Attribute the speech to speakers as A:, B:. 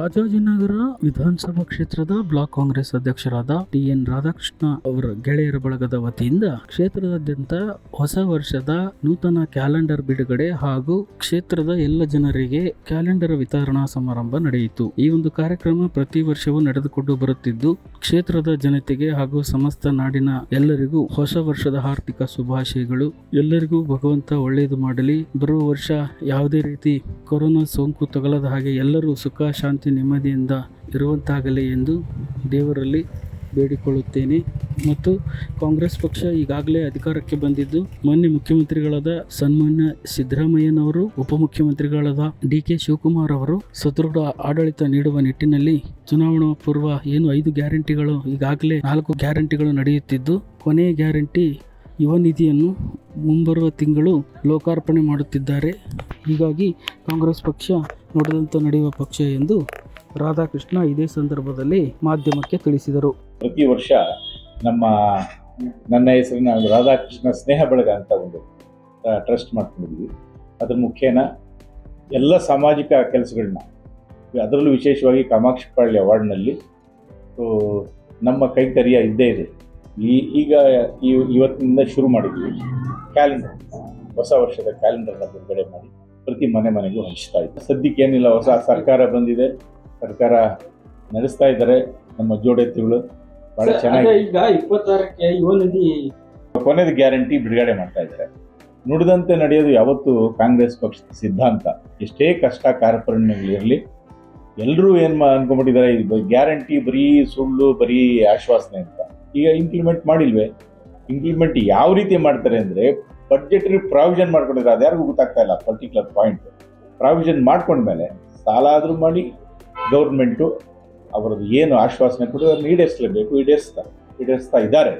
A: ರಾಜಾಜಿನಗರ ವಿಧಾನಸಭಾ ಕ್ಷೇತ್ರದ ಬ್ಲಾಕ್ ಕಾಂಗ್ರೆಸ್ ಅಧ್ಯಕ್ಷರಾದ ಟಿ.ಎನ್. ರಾಧಾಕೃಷ್ಣ ಅವರ ಗೆಳೆಯರ ಬಳಗದ ವತಿಯಿಂದ ಕ್ಷೇತ್ರದಾದ್ಯಂತ ಹೊಸ ವರ್ಷದ ನೂತನ ಕ್ಯಾಲೆಂಡರ್ ಬಿಡುಗಡೆ ಹಾಗೂ ಕ್ಷೇತ್ರದ ಎಲ್ಲ ಜನರಿಗೆ ಕ್ಯಾಲೆಂಡರ್ ವಿತರಣಾ ಸಮಾರಂಭ ನಡೆಯಿತು. ಈ ಒಂದು ಕಾರ್ಯಕ್ರಮ ಪ್ರತಿ ವರ್ಷವೂ ನಡೆದುಕೊಂಡು ಬರುತ್ತಿದ್ದು, ಕ್ಷೇತ್ರದ ಜನತೆಗೆ ಹಾಗೂ ಸಮಸ್ತ ನಾಡಿನ ಎಲ್ಲರಿಗೂ ಹೊಸ ವರ್ಷದ ಹಾರ್ದಿಕ ಶುಭಾಶಯಗಳು. ಎಲ್ಲರಿಗೂ ಭಗವಂತ ಒಳ್ಳೆಯದು ಮಾಡಲಿ. ಬರುವ ವರ್ಷ ಯಾವುದೇ ರೀತಿ ಕೊರೋನಾ ಸೋಂಕು ತಗಲದ ಹಾಗೆ ಎಲ್ಲರೂ ಸುಖ ಶಾಂತಿ ನೆಮ್ಮದಿಯಿಂದ ಇರುವಂತಾಗಲಿ ಎಂದು ದೇವರಲ್ಲಿ ಬೇಡಿಕೊಳ್ಳುತ್ತೇನೆ. ಮತ್ತು ಕಾಂಗ್ರೆಸ್ ಪಕ್ಷ ಈಗಾಗಲೇ ಅಧಿಕಾರಕ್ಕೆ ಬಂದಿದ್ದು, ಮಾನ್ಯ ಮುಖ್ಯಮಂತ್ರಿಗಳಾದ ಸನ್ಮಾನ್ಯ ಸಿದ್ದರಾಮಯ್ಯನವರು, ಉಪಮುಖ್ಯಮಂತ್ರಿಗಳಾದ ಡಿ.ಕೆ. ಶಿವಕುಮಾರ್ ಅವರು ಸದೃಢ ಆಡಳಿತ ನೀಡುವ ನಿಟ್ಟಿನಲ್ಲಿ ಚುನಾವಣಾ ಪೂರ್ವ 5 ಗ್ಯಾರಂಟಿಗಳು, ಈಗಾಗಲೇ 4 ಗ್ಯಾರಂಟಿಗಳು ನಡೆಯುತ್ತಿದ್ದು, ಕೊನೆಯ ಗ್ಯಾರಂಟಿ ಯುವ ನಿಧಿಯನ್ನು ಮುಂಬರುವ ತಿಂಗಳು ಲೋಕಾರ್ಪಣೆ ಮಾಡುತ್ತಿದ್ದಾರೆ. ಹೀಗಾಗಿ ಕಾಂಗ್ರೆಸ್ ಪಕ್ಷ ನುಡಿದಂತೆ ನಡೆಯುವ ಪಕ್ಷ ಎಂದು ರಾಧಾಕೃಷ್ಣ ಇದೇ ಸಂದರ್ಭದಲ್ಲಿ ಮಾಧ್ಯಮಕ್ಕೆ ತಿಳಿಸಿದರು.
B: ಪ್ರತಿ ವರ್ಷ ನನ್ನ ಹೆಸರಿನ ರಾಧಾಕೃಷ್ಣ ಸ್ನೇಹ ಬಳಗ ಅಂತ ಒಂದು ಟ್ರಸ್ಟ್ ಮಾಡ್ಕೊಂಡಿದ್ವಿ. ಅದ್ರ ಮುಖೇನ ಎಲ್ಲ ಸಾಮಾಜಿಕ ಕೆಲಸಗಳನ್ನ, ಅದರಲ್ಲೂ ವಿಶೇಷವಾಗಿ ಕಾಮಾಕ್ಷಿ ಪಾಳ್ಯ ವಾರ್ಡ್ನಲ್ಲಿ ನಮ್ಮ ಕೈಂಕರ್ಯ ಇದ್ದೇ ಇದೆ. ಈಗ ಇವತ್ತಿನಿಂದ ಶುರು ಮಾಡಿದ್ವಿ. ಕ್ಯಾಲೆಂಡರ್, ಹೊಸ ವರ್ಷದ ಕ್ಯಾಲೆಂಡರ್ನ ಬಿಡುಗಡೆ ಮಾಡಿ ಪ್ರತಿ ಮನೆಗೂ ಹಂಚ್ತಾ ಇದ್ದೆ. ಸದ್ಯಕ್ಕೆ ಏನಿಲ್ಲ, ಹೊಸ ಸರ್ಕಾರ ಬಂದಿದೆ, ಸರ್ಕಾರ ನಡೆಸ್ತಾ ಇದ್ದಾರೆ. ನಮ್ಮ ಜೋಡೆತ್ತಿಗಳು ಬಹಳ ಚೆನ್ನಾಗಿ
A: ಈಗ 26ಕ್ಕೆ ಯುವ ನಿಧಿ
B: ಕೊನೆಯ ಗ್ಯಾರಂಟಿ ಬಿಡುಗಡೆ ಮಾಡ್ತಾ ಇದ್ದಾರೆ. ನುಡಿದಂತೆ ನಡೆಯೋದು ಯಾವತ್ತೂ ಕಾಂಗ್ರೆಸ್ ಪಕ್ಷದ ಸಿದ್ಧಾಂತ. ಎಷ್ಟೇ ಕಷ್ಟ ಕಾರ್ಪಣ್ಯಗಳಿರಲಿ, ಎಲ್ಲರೂ ಏನು ಅನ್ಕೊಂಡ್ಬಿಟ್ಟಿದ್ದಾರೆ, ಗ್ಯಾರಂಟಿ ಬರೀ ಸುಳ್ಳು, ಬರೀ ಆಶ್ವಾಸನೆ ಅಂತ. ಈಗ ಇಂಪ್ಲಿಮೆಂಟ್ ಮಾಡಿಲ್ವೇ? ಇಂಪ್ಲಿಮೆಂಟ್ ಯಾವ ರೀತಿ ಮಾಡ್ತಾರೆ ಅಂದರೆ, ಬಡ್ಜೆಟರಿ ಪ್ರಾವಿಷನ್ ಮಾಡ್ಕೊಂಡಿದ್ದಾರೆ. ಅದು ಯಾರಿಗೂ ಗೊತ್ತಾಗ್ತಾ ಇಲ್ಲ. ಪರ್ಟಿಕ್ಯುಲರ್ ಪಾಯಿಂಟ್ ಪ್ರಾವಿಷನ್ ಮಾಡ್ಕೊಂಡ್ಮೇಲೆ ಸಾಲ ಆದರೂ ಮಾಡಿ ಗೌರ್ಮೆಂಟು ಅವರದ್ದು ಏನು ಆಶ್ವಾಸನೆ ಕೊಟ್ಟು ಅದನ್ನು ಈಡೇರಿಸಲೇಬೇಕು, ಈಡೇರಿಸ್ತಾ ಇದ್ದಾರೆ.